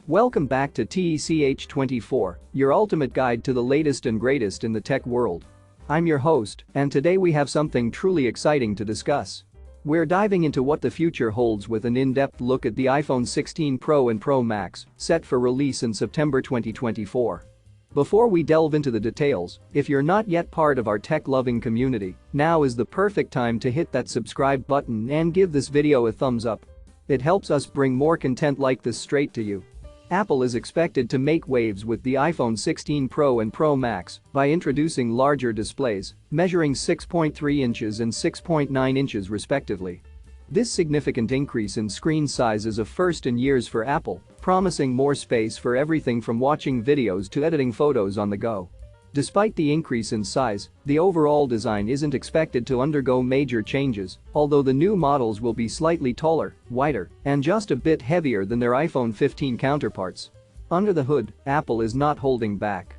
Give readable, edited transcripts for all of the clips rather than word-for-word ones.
Welcome back to TECH24, your ultimate guide to the latest and greatest in the tech world. I'm your host, and today we have something truly exciting to discuss. We're diving into what the future holds with an in-depth look at the iPhone 16 Pro and Pro Max, set for release in September 2024. Before we delve into the details, if you're not yet part of our tech-loving community, now is the perfect time to hit that subscribe button and give this video a thumbs up. It helps us bring more content like this straight to you. Apple is expected to make waves with the iPhone 16 Pro and Pro Max by introducing larger displays, measuring 6.3 inches and 6.9 inches respectively. This significant increase in screen size is a first in years for Apple, promising more space for everything from watching videos to editing photos on the go. Despite the increase in size, the overall design isn't expected to undergo major changes, although the new models will be slightly taller, wider, and just a bit heavier than their iPhone 15 counterparts. Under the hood, Apple is not holding back.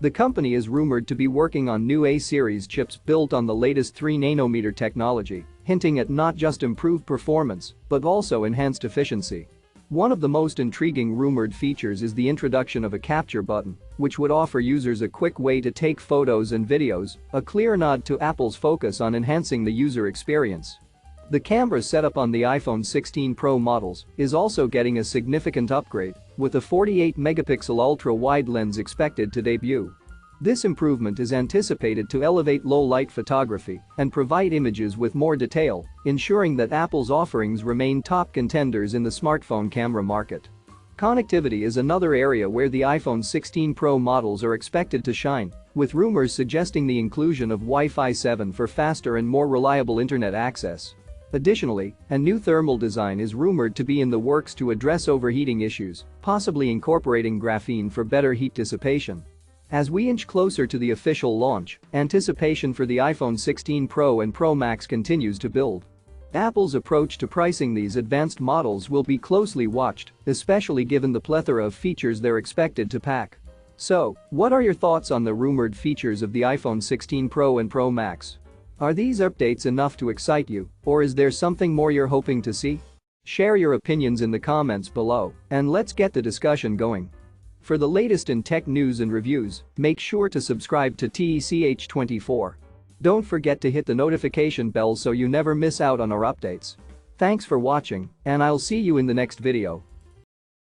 The company is rumored to be working on new A-series chips built on the latest 3nm technology, hinting at not just improved performance, but also enhanced efficiency. One of the most intriguing rumored features is the introduction of a capture button, which would offer users a quick way to take photos and videos, a clear nod to Apple's focus on enhancing the user experience. The camera setup on the iPhone 16 Pro models is also getting a significant upgrade, with a 48-megapixel ultra-wide lens expected to debut. This improvement is anticipated to elevate low-light photography and provide images with more detail, ensuring that Apple's offerings remain top contenders in the smartphone camera market. Connectivity is another area where the iPhone 16 Pro models are expected to shine, with rumors suggesting the inclusion of Wi-Fi 7 for faster and more reliable internet access. Additionally, a new thermal design is rumored to be in the works to address overheating issues, possibly incorporating graphene for better heat dissipation. As we inch closer to the official launch, anticipation for the iPhone 16 Pro and Pro Max continues to build. Apple's approach to pricing these advanced models will be closely watched, especially given the plethora of features they're expected to pack. So, what are your thoughts on the rumored features of the iPhone 16 Pro and Pro Max? Are these updates enough to excite you, or is there something more you're hoping to see? Share your opinions in the comments below, and let's get the discussion going. For the latest in tech news and reviews, make sure to subscribe to TECH24. Don't forget to hit the notification bell so you never miss out on our updates. Thanks for watching, and I'll see you in the next video.